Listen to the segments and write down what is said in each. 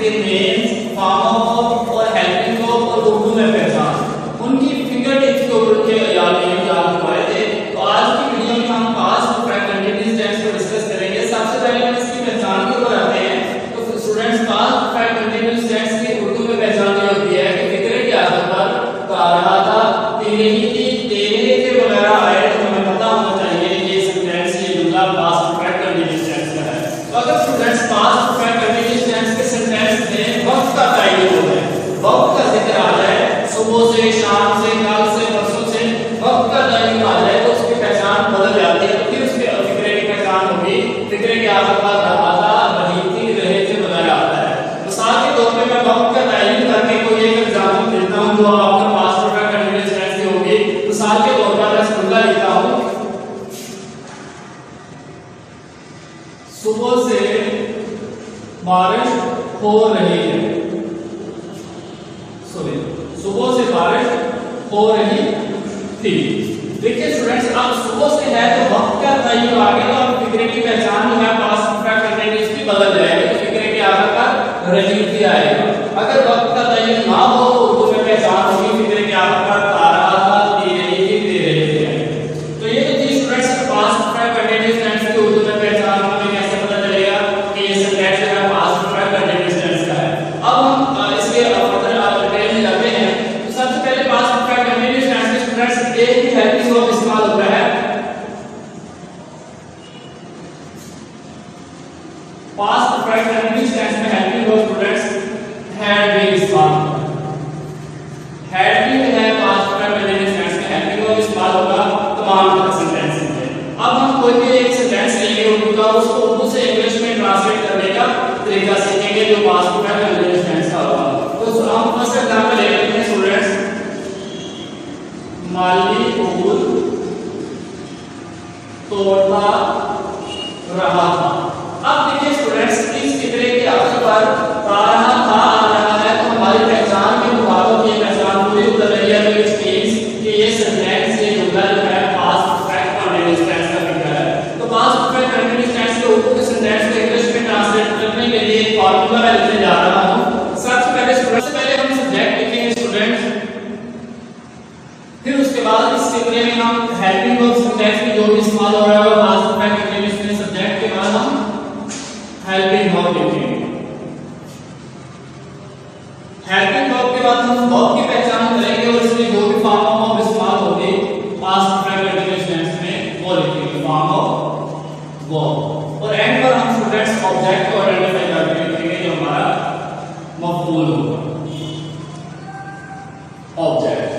इसके names, farm of और helping of और उर्दू में पहचान उनकी फिंगर टिप्स के ऊपर के याद करवाए थे। तो आज की वीडियो में हम पास्ट परफेक्ट कंटीन्यूअस टेंस को डिस्कस करेंगे। सबसे पहले हम इसकी पहचान के ऊपर आते हैं। तो students past perfect continuous tense की उर्दू में पहचान ये होती है कि फिक्रे के आधार पर कह रहा था, तेरे ही थी, तेरे के वगैरह आए तो हमें पता होना चाहिए ये सेंटेंस ये जुमला पास्ट परफेक्ट कंटीन्यूअस टेंस का है। तो अगर students past perfect continuous tense के सेंटेंस में वक्त का तयन हो जाए, वक्त का जिक्र आ जाए, सुबह से, शाम से, कल से, परसों से वक्त का तयन आ जाए तो उसकी पहचान बदल जाती है। तो फिर उसके फिक्रे की पहचान होगी, फिक्रे के आधार पर रहा था, रही थी, रहे थे वगैरह आता है। मिसाल के तौर पे मैं वक्त का तयन करके कोई एक एग्जांपल देता हूं जो आपका पास्ट परफेक्ट कंटीन्यूअस टेंस की होगी। मिसाल के तौर पर मैं जुमला लिखता हूं, सुबह से बारिश हो रही है। सुबह से बारिश हो रही थी। देखिए स्टूडेंट्स, अब सुबह से है तो वक्त का तयन आ गया तो फिक्रे की पहचान जो है पास्ट परफेक्ट कंटीन्यूअस की बदल जाएगी। तो फिक्रे के आधार पर रही थी आएगा। अगर वक्त का तयन ना हो तो उर्दू में पहचान होगी फिक्रे के आधार पर आ रहा था, दे रही थी, दे रहे थे। तो ये तो थी students past perfect continuous tense की उर्दू में पहचान। हमें कैसे पता चलेगा कि ये सेंटेंस जो है पास्ट परफेक्ट कंटीन्यूअस टेंस का है। अब हम इसके फर्दर डिटेल में जाते हैं। तो सबसे पहले पास्ट परफेक्ट कंटीन्यूअस टेंस के स्टूडेंट्स एक ही हेल्पिंग वर्ब इस्तेमाल होता है। पास्ट परफेक्ट कंटीन्यूअस टेंस में helping verb students had been इस्तेमाल होता है। हैड बीन है पास्ट परफेक्ट कंटीन्यूअस टेंस में हेल्पिंग वर्ब इस्तेमाल होगा तमाम सेंटेंस में। अब हम कोई भी एक सेंटेंस लेंगे उर्दू का, उसको उर्दू से इंग्लिश में ट्रांसलेट करने का तरीका सीखेंगे जो पास्ट परफेक्ट कंटीन्यूअस टेंस का होगा। तो हम फर्स्ट एग्जांपल ले लेते हैं स्टूडेंट्स, माली फूल तोड़ता रहा था। अब देखिए स्टूडेंट्स, इस फिक्रे के आधार पर आ रहा था, आ रहा है तो हमारी पहचान के मुताबिक ये पहचान पूरी उतर रही है। तो इट मींस कि ये सेंटेंस ये जुमला जो है पास्ट परफेक्ट कंटीन्यूअस टेंस का फिक्र है। तो पास्ट परफेक्ट कंटीन्यूअस टेंस के उर्दू के सेंटेंस को इंग्लिश में ट्रांसलेट करने के लिए एक फार्मूला मैं लिखने जा रहा हूं। सबसे पहले हम सब्जेक्ट लिखेंगे स्टूडेंट्स, फिर उसके बाद इस फिक्रे में हम हेल्पिंग वर्ब सेंटेंस में जो भी इस्तेमाल हो रहा है पास्ट परफेक्ट कंटीन्यूअस में सब्जेक्ट के बाद हम हेल्पिंग वर्ब लिखेंगे। हेल्पिंग वर्ब के बाद हम वर्ब की पहचान करेंगे और इसमें जो भी फॉर्म ऑफ वर्ब इस्तेमाल होगी पास्ट परफेक्ट कंटीन्यूअस टेंस में वो लिखेंगे फॉर्म ऑफ वर्ब। और एंड पर हम स्टूडेंट्स ऑब्जेक्ट को आइडेंटिफाई करके लिखेंगे जो हमारा मफऊल होगा, ऑब्जेक्ट।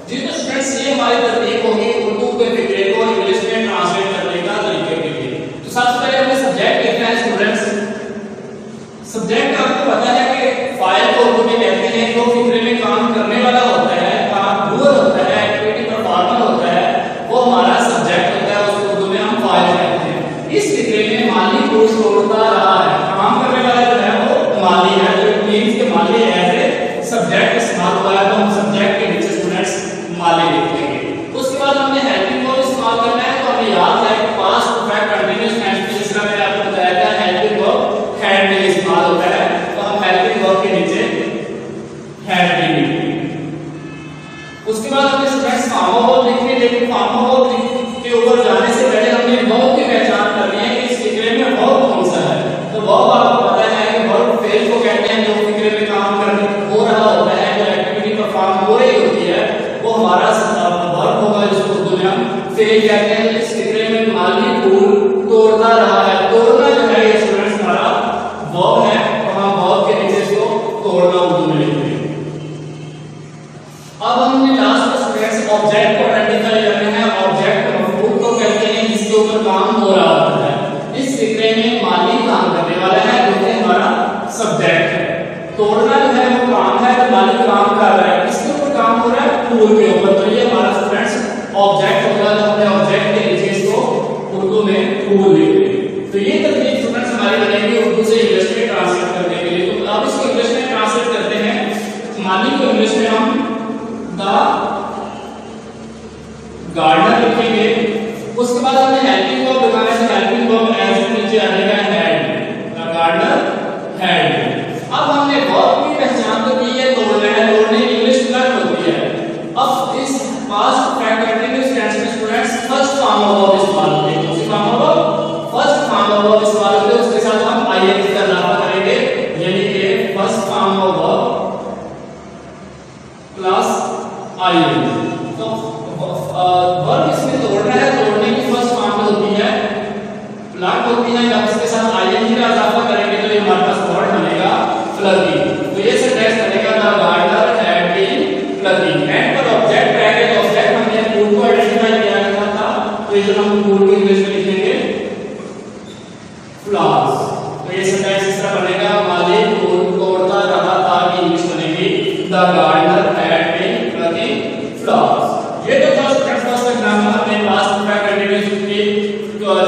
जी तो स्टूडेंट्स, ये हमारी तरतीब होगी उर्दू के फिक्रे को इंग्लिश में ट्रांसलेट करने का तरीके के लिए। तो सबसे पहले हमें सब्जेक्ट लिखना है स्टूडेंट्स। सब्जेक्ट आपको पता है कि फाइल को उर्दू में कहते हैं जो फिक्रे में काम करने वाला होता है, काम डूअर होता है, एक्टिविटी परफॉर्मर होता है, वो हमारा सब्जेक्ट होता है, उसको उर्दू में हम फाइल कहते हैं। इस फिक्रे में माली को तोड़ता रहा है, काम करने वाला जो है वो माली है। तो इट मींस कि माली एज ए सब्जेक्ट इस्तेमाल हुआ है तो हम सब्जेक्ट के नीचे स्टूडेंट्स माली लिख लेंगे। उसके बाद हमने हेल्पिंग वर्ब इस्तेमाल करना है। तो हमें याद है कि पास्ट परफेक्ट कंटीन्यूअस टेंस में जिस तरह मैंने आपको बताया था हेल्पिंग वर्ब हैड बीन इस्तेमाल होता है, तो हम हेल्पिंग वर्ब के नीचे हैड बीन लिखेंगे। उसके बाद हमने स्टूडेंट्स फॉर्म ऑफ वर्ब लिखनी है, लेकिन फॉर्म ऑफ वर्ब के ऊपर जाने से पहले हमने वर्ब की पहचान करनी है कि इस फिक्रे में वर्ब कौन सा है। तो वर्ब आपको पता है कि वर्ब फेल को कहते हैं जो फिक्रे में काम करने हो रहा होता है, जो एक्टिविटी परफॉर्म हो रही होती है वो हमारा वर्ब होगा जिसको उर्दू में हम फेल कहते हैं। इस फिक्रे में माली फूल तोड़ता रहा है, तोड़ना जो है ये स्टूडेंट्स हमारा वर्ब है, तो हम वर्ब के नीचे इसको तोड़ना उर्दू में लिखेंगे। अब हमने लास्ट में स्टूडेंट्स ऑब्जेक्ट को आइडेंटिफाई करना है। ऑब्जेक्ट मफऊल को कहते हैं जिसके ऊपर काम हो रहा होता है। इस फिक्रे में माली काम करने वाला है जो कि हमारा सब्जेक्ट है। तोड़ना जो है वो काम है, तो माली काम कर रहा है, किसके ऊपर काम हो रहा है, फूल के ऊपर। तो ये हमारा स्टूडेंट्स ऑब्जेक्ट होगा, तो हमने ऑब्जेक्ट के नीचे इसको उर्दू में फूल लिख दिया। तो ये तकनीक स्टूडेंट्स हमारी बनेगी उर्दू से इंग्लिश में ट्रांसलेट करने के लिए। तो अब इसको इंग्लिश में ट्रांसलेट करते हैं। माली को इंग्लिश में हम द गार्डनर लिखेंगे। उसके बाद हमने हेल्पिंग वर्ब लगाना है। हेल्पिंग वर्ब एज नीचे आ जाएगा हैड, द गार्डनर हैड। अब हमने form of verb plus ING. तो वर्ब इसमें तोड़ना है, तोड़ने की फर्स्ट फॉर्म में होती है प्लग होती है, जब इसके साथ आईएनजी का इजाफा करेंगे तो ये हमारे पास वर्ड बनेगा प्लगिंग। तो ये सेंटेंस बनेगा the gardener had been plucking. End पर ऑब्जेक्ट रह गया, तो ऑब्जेक्ट हमने फूड को आइडेंटिफाई किया गया था, तो ये हम फूड को इंग्लिश में लिखेंगे फ्लावर्स। तो ये सेंटेंस इस तरह बनेगा माली फूड तोड़ता रहा था, की इंग्लिश बनेगी the gardener had been plucking flowers. ये तो फर्स्ट एग्जांपल हमने पास्ट परफेक्ट कंटीन्यूअस की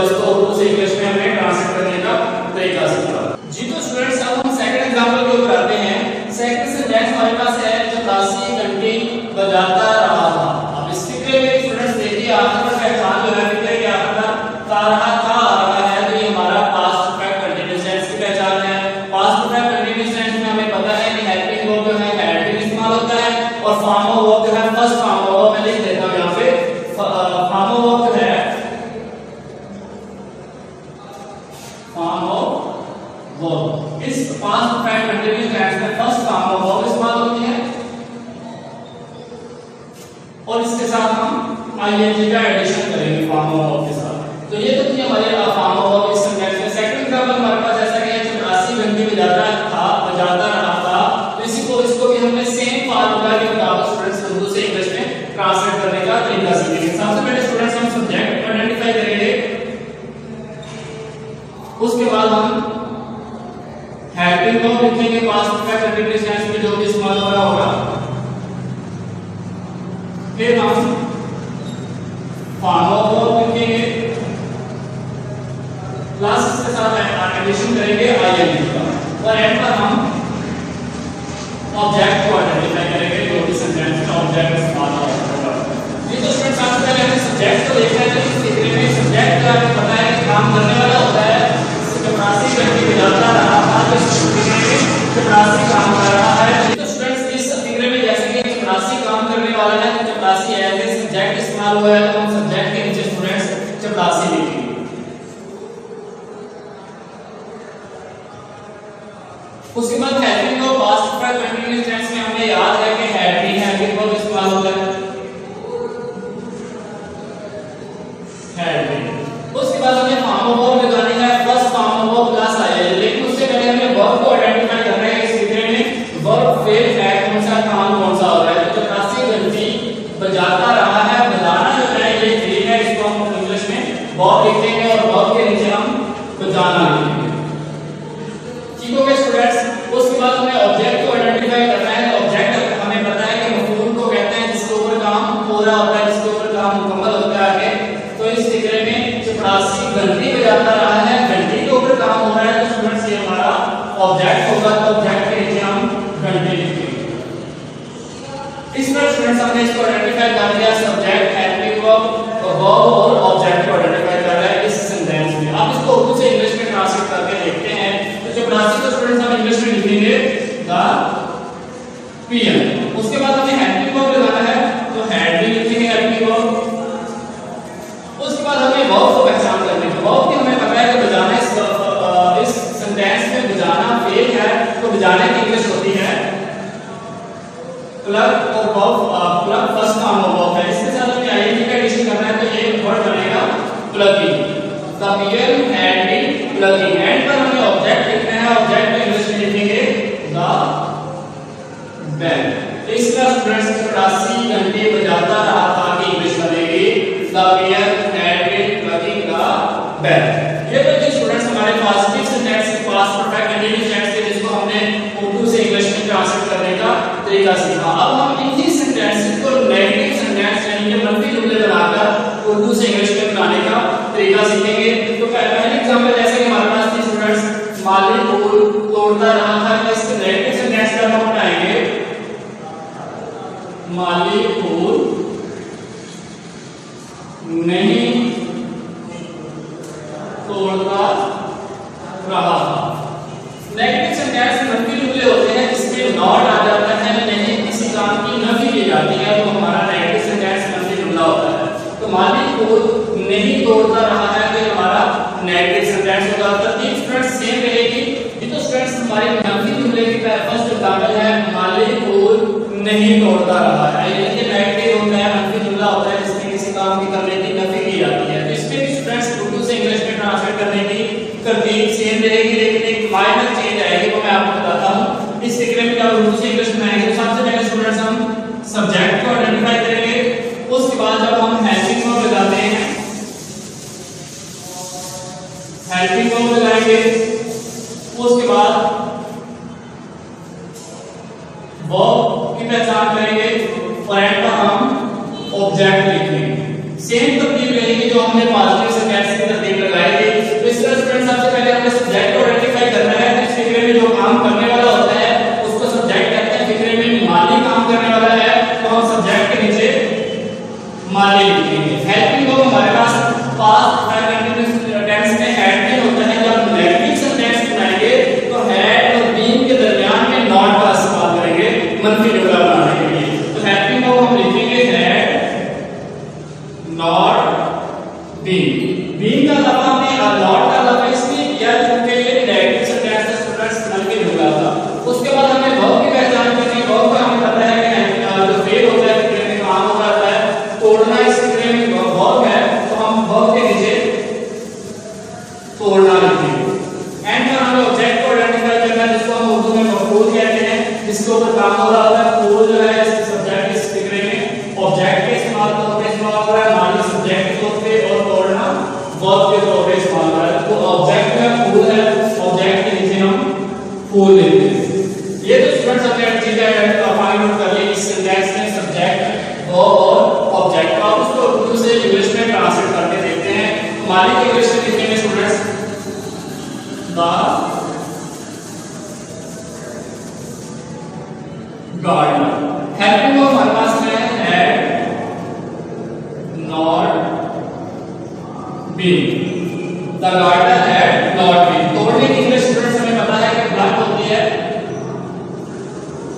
जिसको उर्दू से इंग्लिश में हमने ट्रांसलेट करने का तरीका सीखा। जी तो स्टूडेंट्स अब हम सेकंड एग्जांपल के ऊपर आते हैं। सेकंड सेंटेंस हमारे पास है 84 घंटे बजाता रहा था। अब इस फिक्रे में स्टूडेंट्स देखिए आखिर पर पहचान जो है फिक्रे के आखिर का रहा था आ रहा है, तो ये हमारा पास्ट परफेक्ट कंटीन्यूअस टेंस की पहचान है। पास्ट परफेक्ट कंटीन्यूअस टेंस में हमें पता है कि हेल्पिंग वर्ब जो है हैड बीन इस्तेमाल होता है, और फॉर्म ऑफ वर्ब जो है फर्स्ट फॉर्म ऑफ वर्ब मैं लिख देता हूं यहां पे। फॉर्म ऑफ वर्ब जो है फॉर्म ऑफ वर्ब, इस पास्ट परफेक्ट कंटीन्यूअस टेंस में फर्स्ट फॉर्म ऑफ वर्ब इस्तेमाल होती है, और इसके साथ हम आईएनजी का एडिशन करेंगे फॉर्म ऑफ वर्ब के साथ। तो ये तो थी हमारे फॉर्म ऑफ वर्ब इस सेंटेंस में। सेकंड एग्जांपल हमारे पास ऐसा है 84 घंटे बजाता रहा था, तो इसको भी हमने सेम फार्मूला के मुताबिक स्टूडेंट्स उर्दू से इंग्लिश में ट्रांसलेट करने का तरीका सीखेंगे। सबसे पहले स्टूडेंट्स हम सब्जेक्ट आइडेंटिफाई करेंगे, उसके बाद हम हेल्पिंग वर्ब लिखेंगे पास्ट परफेक्ट कंटीन्यूअस टेंस में जो भी इस्तेमाल हो रहा होगा, फिर हम फॉर्म ऑफ वर्ब लिखेंगे प्लस इसके साथ एडिशन करेंगे आईएनजी का, और एंड पर हम ऑब्जेक्ट को आइडेंटिफाई करेंगे जो भी सेंटेंस का ऑब्जेक्ट इस्तेमाल होगा। ये तो स्टूडेंट्स सबसे पहले हमें सब्जेक्ट को देखना है। तो इस फिक्रे में सब्जेक्ट का हमें पता है कि काम करने वाला होता है। 84 घंटे बजाता रहा था, तो इस फिक्रे में 84 काम कर रहा है। तो स्टूडेंट्स इस फिक्रे में जैसे कि 84 काम करने वाला है, तो 84 एज ए सब्जेक्ट इस्तेमाल हुआ है, तो हम सब्जेक्ट के नीचे स्टूडेंट्स 84 लिखेंगे। उसके बाद helping verb past perfect continuous tense में हमें याद है कि हैड बीन हेल्पिंग वर्ब इस्तेमाल होता है, हैड बीन। उसके बाद हमें फॉर्म ऑफ वर्ब लगानी है first form of verb plus ING, लेकिन उससे पहले हमें वर्ब को आइडेंटिफाई करना है। इस फिक्रे में वर्ब फेल है, कौन सा काम कौन सा हो रहा है। तो 84 घंटे बजाता रहा है, बजाना जो है ये क्रिया है, इसको हम इंग्लिश में वर्ब लिखेंगे और वर्ब के नीचे हम बजाना लिखेंगे। ठीक हो गया स्टूडेंट्स। उसके बाद हमें ऑब्जेक्ट को आइडेंटिफाई करना है। ऑब्जेक्ट हमें पता है कि मफूल को कहते हैं जिसके ऊपर काम हो रहा होता है, जिसके ऊपर काम मुकम्मल होता है आगे। तो इस फिक्रे में 84 घंटे बजाता रहा है, घंटे के ऊपर काम हो रहा है, तो स्टूडेंट्स ये हमारा ऑब्जेक्ट होगा, तो ऑब्जेक्ट के नीचे हम घंटे लिखेंगे। इस तरह स्टूडेंट्स हमने इसको आइडेंटिफाई कर लिया, सब्जेक्ट हेल्पिंग वर्ब और ऑब्जेक्ट को आइडेंटिफाई कर रहा है इस सेंटेंस में। आप इसको उर्दू से इंग्लिश में ट्रांसलेट करके देखते हैं। तो 84 को स्टूडेंट्स हम इंग्लिश में लिखेंगे द पीएम। उसके बाद हमें हेल्पिंग वर्ब लगाना है, तो हैड बीन लिखेंगे हेल्पिंग वर्ब। उसके बाद हमें वर्ब को पहचान करनी है। वर्ब की हमें पता है कि बजाना इस सेंटेंस में बजाना फेल है, तो बजाने की इंग्लिश होती है प्लग, और verb plug first form of verb है। इसके साथ हमें आईएनजी का एडिशन करना है, तो ये वर्ड बनेगा plucking. The PM had been plucking. End पर हमें ऑब्जेक्ट लिखना है, ऑब्जेक्ट को इंग्लिश में लिखेंगे द बेल। तो इस तरह स्टूडेंट्स 84 घंटे बजाता रहा था की इंग्लिश बनेगी the PM had been plucking the bell. ये तो थे स्टूडेंट्स हमारे पॉजिटिव सेंटेंस के पास्ट परफेक्ट कंटीन्यूअस टेंस के, जिसको हमने उर्दू से इंग्लिश में ट्रांसलेट करने का तरीका सीखा। अब हम इन्हीं सेंटेंसेस को नेगेटिव सेंटेंस यानी कि मनफी जुमले बनाकर उर्दू से इंग्लिश में बनाने का तरीका सीखेंगे। तो पहले एग्जांपल जैसे कि हमारे पास थी स्टूडेंट्स माली फूल तोड़ता रहा था, तो इसके नेगेटिव सेंटेंस का हम बनाएंगे माली फूल नहीं तोड़ता रहा था। नेगेटिव सेंटेंस मनफी जुमले होते हैं जिसमें नॉट आ जाता है, नहीं किसी काम की नफी की जाती है, तो हमारा नेगेटिव सेंटेंस मनफी जुमला होता है। तो माली फूल नहीं तोड़ता रहा है, तो हमारा नेगेटिव सेंटेंस होगा। तरतीब स्टूडेंट्स सेम रहेगी। ये तो स्टूडेंट्स हमारे मनफी जुमले की फर्स्ट नहीं तोड़ता रहा है। यानी कि नेगेटिव होता है, मनफी जुमला होता है जिसमें किसी काम की करने की नफी की जाती है। तो इसमें भी स्टूडेंट्स उर्दू से इंग्लिश में ट्रांसलेट करने की तरतीब सेम रहेगी, लेकिन एक माइनर चेंज आएगी वो मैं आपको बताता हूं। इस फिक्रे में जब उर्दू से इंग्लिश में आएंगे तो सबसे पहले स्टूडेंट्स हम सब्जेक्ट को आइडेंटिफाई करेंगे, उसके बाद जब हम हेल्पिंग वर्ब लगाते हैं, हेल्पिंग वर्ब लगाएंगे, उसके बाद वर्ब की पहचान करेंगे और एंड पर हम ऑब्जेक्ट लिखेंगे। सेम तरतीब रहेगी जो हमने पॉजिटिव सेंटेंस की तरतीब लगाई थी। तो इस तरह स्टूडेंट सबसे पहले हमें सब्जेक्ट को आइडेंटिफाई करना है। तो इस फिक्रे में जो काम करने वाला होता है उसको सब्जेक्ट कहते हैं। फिक्रे में माली काम करने वाला है तो हम सब्जेक्ट के नीचे माली लिखेंगे। हेल्पिंग वर्ब हमारे पास पास्ट कंटीन्यूअस टेंस में हैड नहीं होता है। जब नेगेटिव सेंटेंस बनाएंगे तो हैड और बीन के दरमियान में नॉट का इस्तेमाल करेंगे मनफी जुमला बनाने के लिए। तो हेल्पिंग वर्ब हम लिखेंगे हैड नॉट बीन। बीन का अलावा हमने नॉट का अलावा इसलिए किया क्योंकि ये नेगेटिव सेंटेंस का स्टूडेंट्स मनफी जुमला था। उसके बाद हमें वर्ब की पहचान करनी है। वर्ब का हमें पता है कि जो फेल होता है फिक्रे में काम हो जाता है, तोड़ना इस फिक्रे में वर्ब है तो हम वर्ब के नीचे तोड़ना लिखेंगे। एंड पर हमें ऑब्जेक्ट को आइडेंटिफाई करना है जिसको हम उर्दू में मफऊल कहते हैं, जिसके ऊपर काम हो रहा होता है। फूल जो है इस सब्जेक्ट इस फिक्रे में ऑब्जेक्ट के इस्तेमाल तौर पे इस्तेमाल हो रहा है, माली सब्जेक्ट के तौर पे और तोड़ना वर्ब के तौर पे इस्तेमाल हो रहा है। तो ऑब्जेक्ट है फूल है, ऑब्जेक्ट के नीचे हम फूल लिखते हैं। ये तो स्टूडेंट्स हमने चीजें फाइंड आउट कर ली इस सेंटेंस में सब्जेक्ट वर्ब और ऑब्जेक्ट। आप उसको उर्दू से इंग्लिश में ट्रांसलेट करके देखते हैं। माली को इंग्लिश में लिखेंगे students the garden. Helping verb हमारे पास में had not been. The garden had not been. तोड़ने की इंग्लिश स्टूडेंट्स हमें पता है कि ब्लॉक होती है।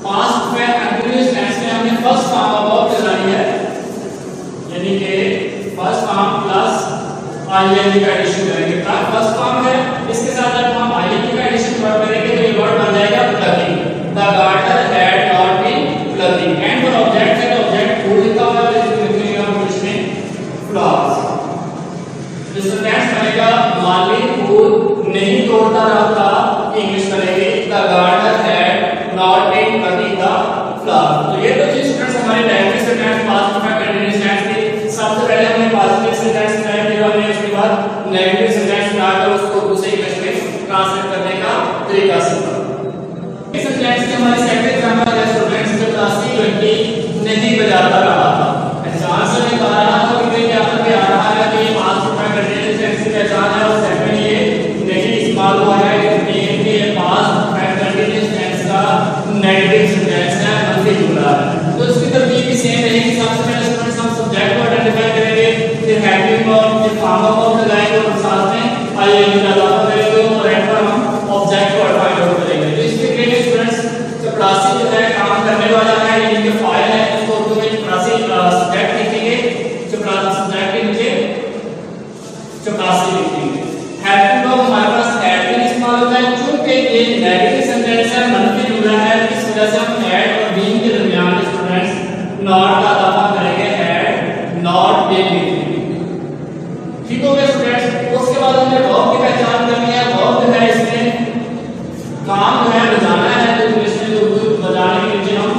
पास्ट में कंटीन्यूअस टेंस में हमने फर्स्ट फॉर्म ऑफ वर्ब लगानी है, यानी कि फर्स्ट फॉर्म प्लस आईएनजी का एडिशन करेंगे। फर्स्ट फॉर्म है, इसके साथ जब हम आईएनजी का एडिशन वर्ब करेंगे तो ये वर्ड बन जाएगा plucking. The garden had not been plucking. End पर ऑब्जेक्ट है तो ऑब्जेक्ट फूल लिखा हुआ है, इसको लिखेंगे हम इंग्लिश में फ्लावर्स। तो सेंटेंस बनेगा माली फूल नहीं तोड़ता रहता, इंग्लिश करेंगे the garden had not been plucking the flower. तो ये तो चीज स्टूडेंट्स हमारे नेगेटिव सेंटेंस पास्ट में कंटीन्यूअस टेंस थी। सबसे पहले हमने पॉजिटिव सेंटेंस बनाया, फिर हमने उसके बाद नेगेटिव सेंटेंस बनाकर उसको दूसरे इंग्लिश में ट्रांसलेट करने का तरीका सीखा। इस सेंटेंस के हमारे सेकंड एग्जांपल है स्टूडेंट्स जब प्लास्टिक घंटी नहीं बजाता रहा था। पहचान से मैं बता रहा था कि क्या पे आ रहा है कि पास्ट में कंटीन्यूअस टेंस की पहचान है और सेकंड ये नहीं इस्तेमाल हुआ है कि ये पास्ट में कंटीन्यूअस टेंस का नेगेटिव सेंटेंस है, मनफी जुमला है। तो इसकी तरतीब भी सेम रहेगी। सबसे पहले स्टूडेंट्स हम सब्जेक्ट को आइडेंटिफाई करेंगे, फिर हेल्पिंग वर्ब, फिर फॉर्म ऑफ वर्ब लगाएंगे और साथ में आईएनजी का इजाफा करेंगे और एंड पर हम ऑब्जेक्ट को फाइंड आउट करेंगे। तो इसके लिए स्टूडेंट्स चपरासी जो है काम करने वाला है, यानी कि फाइल है, उसको उर्दू में चपरासी सब्जेक्ट लिखेंगे, चपरासी सब्जेक्ट के नीचे चपरासी लिखेंगे। हेल्पिंग वर्ब हमारे पास हैड का इस्तेमाल होता है क्योंकि ये नेगेटिव सेंटेंस है, मनफी जुमला है, इस वजह से हम हैड और बीन के दरमियान स्टूडेंट्स नॉट का इजाफा करेंगे, हैड नॉट बीन लिखेंगे। ठीक हो गया स्टूडेंट्स। उसके बाद हमने वर्ब की पहचान करनी है। वर्ब जो है इसमें काम जो है बजाना है, तो इंग्लिश में जो बजाने के नीचे हम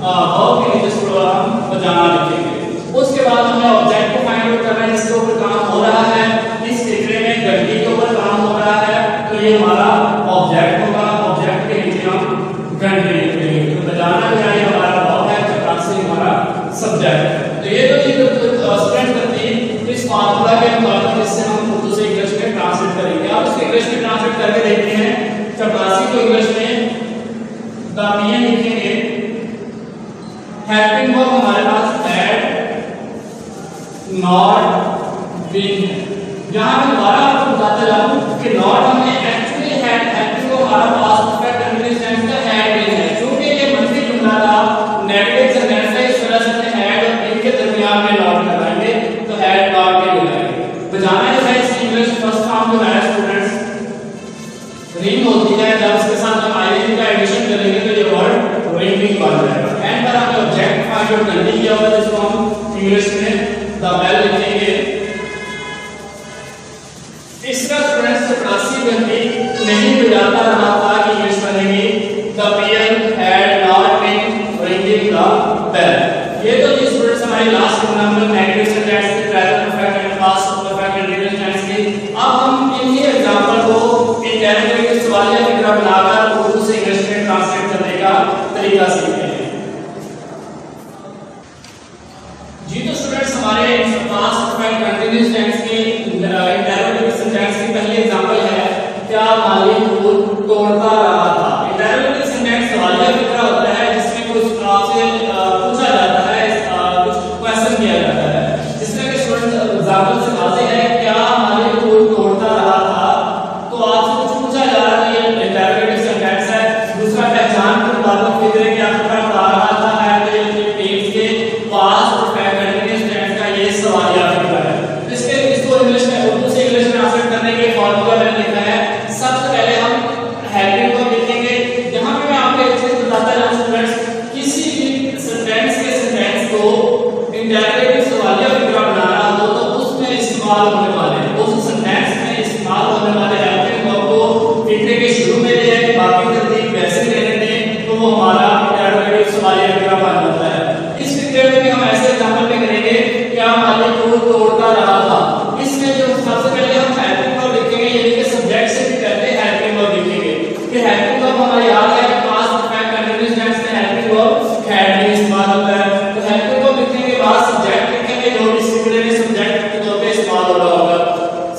वर्ब के नीचे हम बजाना लिखेंगे। उसके बाद हमें ऑब्जेक्ट को फाइंड आउट करना है जिसके ऊपर काम हो रहा है। इस फिक्रे में घंटी के ऊपर काम हो रहा है तो ये हमारा ऑब्जेक्ट होगा, ऑब्जेक्ट के नीचे हम घंटी लिखेंगे। तो बजाना जो है हमारा वर्ब है, चपरासी हमारा सब्जेक्ट है। तो ये तो स्टूडेंट तरतीब इस फार्मूला के मुताबिक जिससे हम उर्दू से इंग्लिश में ट्रांसलेट करेंगे। आप इसको इंग्लिश में ट्रांसलेट करके देखते हैं। चपरासी को इंग्लिश में दामिया लिखेंगे। हेल्पिंग वर्ब हमारे पास हैड नॉट बीन। यहां मैं दोबारा आपको बताता जाऊं कि नॉट हमने एक्चुअली हैड हेल्पिंग वर्ब हमारा पास्ट में कंटीन्यूअस टेंस का हैड बीन है, क्योंकि ये मनफी जुमला था, नेगेटिव सेंटेंस है, इस वजह से हमने हैड और बीन के दरमियान में नॉट लगाएंगे, तो हैड नॉट बीन लगाएंगे। बजाना जो है इसकी इंग्लिश फर्स्ट फॉर्म जो है स्टूडेंट्स रिंग होती है। जब इसके साथ हम आईएनजी का एडिशन करेंगे तो ये वर्ड रिंगिंग बन जाएगा। एंड पर हम हमारी लास्ट एग्जांपल नेगेटिव सेंटेंस की, present perfect and past perfect continuous tense की। अब हम इन्हीं एग्जांपल को इंटररोगेटिव सवालिया की तरह बनाकर उर्दू से इंग्लिश में ट्रांसलेट करने का तरीका सीखते हैं। जी तो स्टूडेंट्स, हमारे पास्ट परफेक्ट कंटीन्यूअस टेंस के इंटररोगेटिव सेंटेंस की पहली एग्जांपल है, क्या मालिक पुल तोड़ता रहा था। इंटररोगेटिव सेंटेंस सवालिया की तरह होता है जिसमें कुछ आपसे पूछा जाता है, कुछ क्वेश्चन किया जाता है, जिसमें कि स्टूडेंट्स एग्जांपल से वाज़ेह है क्या मालिक पुल तोड़ता रहा था। तो आपसे कुछ पूछा जा रहा है, ये इंटररोगेटिव सेंटेंस है। दूसरा, पहचान के मुताबिक फिक्र क्या पढ़ा रहा था है, तो ये पेज के पास्ट परफेक्ट कंटीन्यूअस टेंस का ये सवालिया फिक्र है। इसको इंग्लिश में उर्दू से इंग्लिश में ट्रांसलेट करने के फॉर्मूला मैंने लिखा है। सबसे पहले हम हेल्पिंग वर्ब लिखेंगे। यहाँ पे मैं आपको एक चीज बताता जाऊं स्टूडेंट्स, किसी भी सेंटेंस को इंटररोगेटिव सवालिया की तरह बनाना हो तो उसमें इस्तेमाल होने वाले, उस सेंटेंस में इस्तेमाल होने वाले हेल्पिंग वर्ब को फिक्रे के शुरू में ले आए, बाकी तरतीब वैसे ही रहने दें, तो वो हमारा इंटररोगेटिव सवालिया की तरह बन जाता है। इस फिक्रे में भी हम ऐसे एग्जांपल में करेंगे, क्या मालिक पुल तोड़ता रहा था। इसमें जो सबसे पहले हम हेल्पिंग वर्ब लिखेंगे, यानी कि सब्जेक्ट से भी पहले हेल्पिंग वर्ब लिखेंगे। फिर हेल्पिंग वर्ब हमारा याद है कि पास्ट परफेक्ट कंटीन्यूअस टेंस में हेल्पिंग वर्ब हैड में इस्तेमाल होता है। तो हेल्पिंग वर्ब लिखने के बाद सब्जेक्ट लिखेंगे जो इस फिक्रे में सब्जेक्ट के तौर पे इस्तेमाल हो रहा होगा।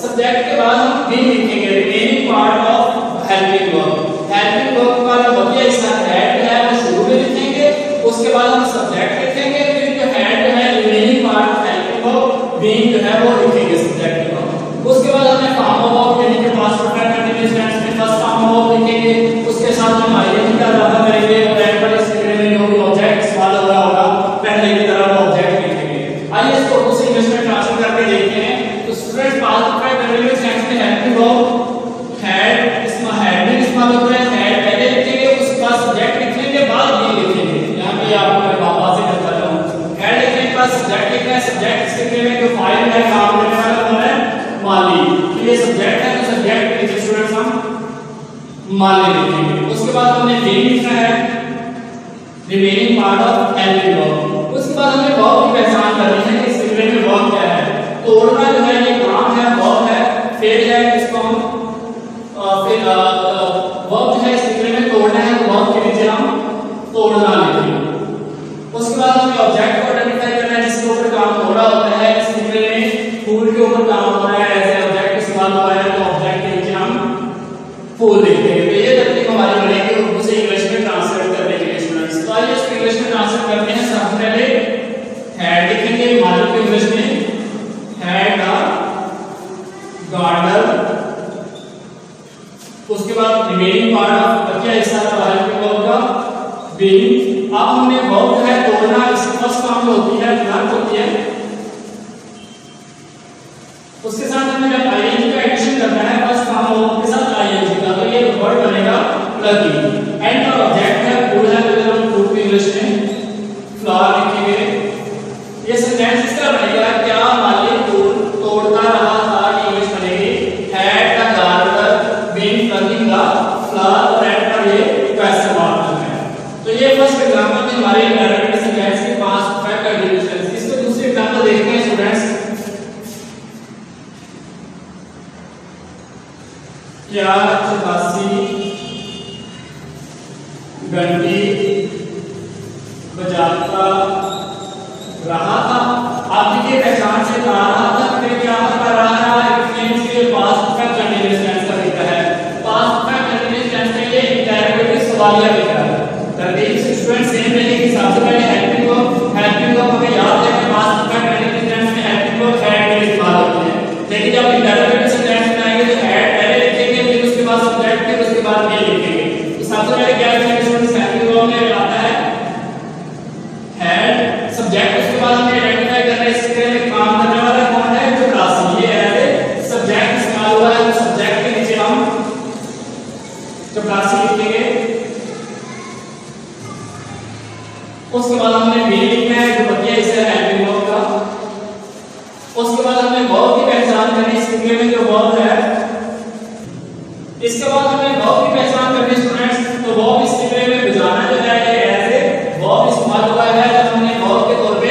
सब्जेक्ट के बाद हम भी लिखेंगे, remaining part of helping verb. Helping verb का जो बकिया हिस्सा हैड है वो शुरू में लिखेंगे, उसके बाद हम सब्जेक्ट लिखेंगे, फिर जो हैड है remaining part helping verb being जो है वो लिखेंगे सब्जेक्ट के बाद। उसके बाद हमें फॉर्म ऑफ यानी कि पास्ट परफेक्ट कंटीन्यूअस टेंस में फर्स्ट फॉर्म ऑफ लिखेंगे, उसके साथ हम आईएनजी का इजाफा करेंगे और एंड पर इस फिक्रे में जो भी ऑब्जेक्ट इस्तेमाल हो रहा होगा पहले की तरह वो ऑब्जेक्ट लिखेंगे। आइए इसको उर्दू से इंग्लिश में ट्रांसलेट करके देखते हैं। तो students, past perfect continuous tense में हेल्पिंग वर्ब हैड, इसमें हैड में इस्तेमाल होता है। हैड पहले लिखेंगे, उसके बाद सब्जेक्ट लिखने के बाद भी लिखेंगे। यहां पे आपको मैं वापस से बताता हूं, हैड लिखने के बाद सब्जेक्ट लिखना है। सब्जेक्ट इस फिक्रे में जो फाइल है काम करने वाला कौन है, मालिक। तो ये सब्जेक्ट है, तो सब्जेक्ट लिखे स्टूडेंट्स हम मालिक लिखेंगे। उसके बाद हमने बीइंग लिखना है, remaining part of helping verb. उसके बाद हमें वर्ब की पहचान करनी है कि इस फिक्रे में वर्ब क्या है। तोड़ना जो है ये काम है, वर्ब है। फिर है इसको हम फिर वर्ब जो है इस फिक्रे में तोड़ना है, तो वर्ब के नीचे हम तोड़ना लिखेंगे। उसके बाद हमें ऑब्जेक्ट को आइडेंटिफाई करना है जिसके ऊपर काम हो रहा होता है। इस फिक्रे में फूल के ऊपर काम हो रहा है, एज ऑब्जेक्ट इस्तेमाल हुआ है, तो ऑब्जेक्ट के नीचे हम फूल लिखेंगे। तो ये तरतीब हमारी बनेगी उर्दू से इंग्लिश में ट्रांसलेट करने के लिए स्टूडेंट्स। तो आइए इसको इंग्लिश में ट्रांसलेट करते हैं। सबसे पहले हैड लिखेंगे, मालिक को इंग्लिश में हैड अ गार्डन। उसके बाद रिमेनिंग पार्ट ऑफ बकिया हिस्सा था हेल्पिंग वर्ब का बीइंग। अब हमने वर्ब जो है तोड़ना, इसकी फर्स्ट फॉर्म होती है वर्ब होती है, उसके साथ हमें जब आईएनजी का एडिशन करना है फर्स्ट फॉर्म वर्ब के साथ आईएनजी का, तो ये वर्ड बनेगा प्लगिंग। एंड और ऑब्जेक्ट है फूल है, तो हम फूल को इंग्लिश में फ्लावर लिखेंगे। ये सेंटेंस इस तरह बनेगा, क्या मालिक फूल तोड़ता रहा था, ये इंग्लिश बनेगी had the gardener been plucking the flower. और एंड पर ये क्वेश्चन मार्क है। तो ये फर्स्ट एग्जांपल में हमारे इंटररोगेटिव सेंटेंस के पास्ट परफेक्ट कंटीन्यूअस टेंस। इसको दूसरी एग्जांपल देखते हैं स्टूडेंट्स। क्या 84 घंटे बजाता रहा था। आप देखिए पहचान से कहा रहा था, फिर क्या कर रहा है, इसके पास्ट परफेक्ट कंटीन्यूअस टेंस का लिखा है। पास्ट परफेक्ट कंटीन्यूअस टेंस में ये इंटररोगेटिव सवालिया लिखा है। तरतीब से स्टूडेंट सेम रहेगी। सबसे पहले हेल्पिंग वर्ब हमें याद है कि पास्ट परफेक्ट कंटीन्यूअस टेंस में हेल्पिंग वर्ब हैड में इस्तेमाल होती है, लेकिन जब इंटररोगेटिव सेंटेंस में आएंगे तो हैड पहले लिखेंगे, फिर उसके बाद सब्जेक्ट, फिर उसके बाद भी लिखेंगे। तो सबसे पहले क्या लिखेंगे स्टूडेंट्स, हेल्पिंग वर्ब में आता है हैड सब्जेक्ट। उसके बाद हमें आइडेंटिफाई करना है इस फिक्रे में काम करने वाला कौन है, जो क्लास ये है सब्जेक्ट इस्तेमाल हुआ है, तो सब्जेक्ट के नीचे हम जो क्लास लिखेंगे। उसके बाद हमने भी लिखना है जो बकिया हिस्सा है हेल्पिंग वर्ब का। उसके बाद हमने वर्ब की पहचान करनी इस फिक्रे में जो वर्ब है। इसके बाद हमें वर्ब की पहचान करनी स्टूडेंट्स, तो वर्ब इस फिक्रे में बजाना जो है ये ऐसे वर्ब इस्तेमाल हुआ है जब हमने वर्ब के तौर पे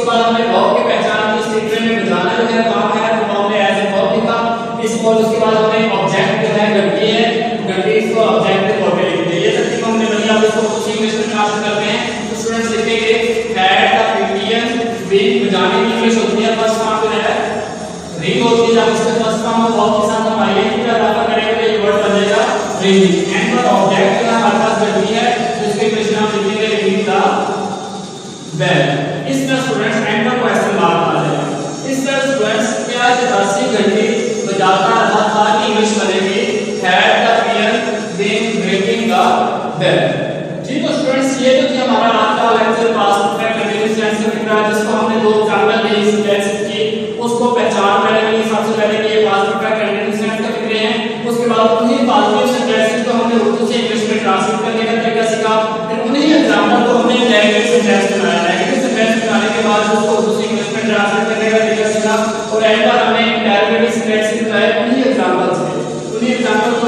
बाद हमने वर्ब की पहचान की, स्टेटमेंट में बजाना जो है काम है, तो हमने एज ए वर्ब लिखा। और उसके बाद हमने ऑब्जेक्ट जो है घंटी है, घंटी इसको ऑब्जेक्ट के तौर पे लिख दिया। ये तक हमने बनी। अब इसको उसी इंग्लिश में ट्रांसलेट करते हैं। तो स्टूडेंट्स लिखेंगे हैड द इंडियन बीन, बजाने की इंग्लिश होती है फर्स्ट फॉर्म जो है रिंग होती है। जब इसके फर्स्ट फॉर्म में वर्ब के साथ हम आईएनजी का इजाफा करेंगे तो ये वर्ड बन जाएगा रिंग। एंड पर ऑब्जेक्ट जो है हमारे पास घंटी है, तो इसके इंग्लिश में हम लिखेंगे रिंग द बेल। इस तरह स्टूडेंट्स एंड पर क्वेश्चन मार्क आ जाएगा। इस तरह स्टूडेंट्स क्या जैसी घंटी बजाता रहा था कि इंग्लिश बनेगी had the PN been breaking the bell. ठीक है स्टूडेंट्स, ये जो थी हमारा आज का lecture past perfect continuous tense का फिक्र है, जिसको हमने दो एग्जांपल दी इस टेंस की, उसको पहचान मैंने की। सबसे पहले कि ये पास्ट परफेक्ट कंटीन्यूअस टेंस का फिक्र है। उसके बाद उन्हीं पॉजिटिव सेंटेंसेस को हमने उर्दू से इंग्लिश में ट्रांसलेट करने का तरीका सीखा। फिर उन्हीं एग्जांपल को हमने नेगेटिव सेंटेंस बनाया। नेगेटिव सेंटेंस बनाने के बाद उसको उर्दू से इंग्लिश में ट्रांसलेट करने का तरीका सीखा। और एंड पर हमने इंटरोगेटिव सेंटेंसेस बनाए उन्हीं एग्जांपल से। उन्हीं एग्जांपल को